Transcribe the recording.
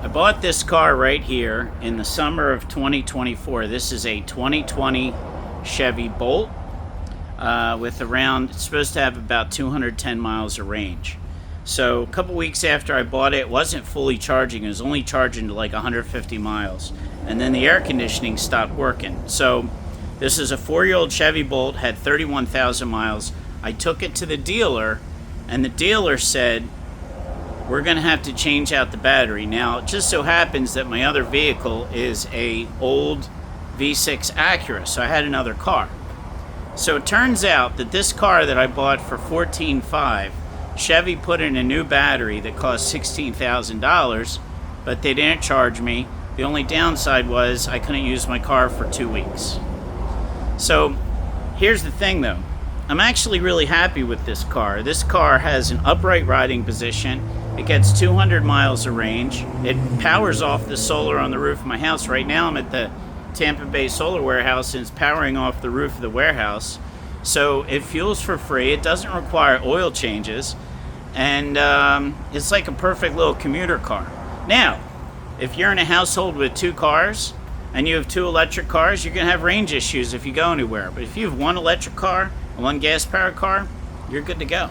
I bought this car right here in the summer of 2024. This is a 2020 Chevy Bolt with around, it's supposed to have about 210 miles of range. So a couple weeks after I bought it, it wasn't fully charging. It was only charging to like 150 miles. And then the air conditioning stopped working. So this is a 4-year-old Chevy Bolt, had 31,000 miles. I took it to the dealer, and the dealer said, we're going to have to change out the battery. Now, it just so happens that my other vehicle is a old V6 Acura, so I had another car. So it turns out that this car that I bought for $14,500, Chevy put in a new battery that cost $16,000, but they didn't charge me. The only downside was I couldn't use my car for 2 weeks. So here's the thing though. I'm actually really happy with this car. This car has an upright riding position. It gets 200 miles of range. It powers off the solar on the roof of my house. Right now I'm at the Tampa Bay Solar Warehouse and it's powering off the roof of the warehouse. So it fuels for free. It doesn't require oil changes. And it's like a perfect little commuter car. Now, if you're in a household with 2 cars and you have 2 electric cars, you're going to have range issues if you go anywhere. But if you have 1 electric car and 1 gas-powered car, you're good to go.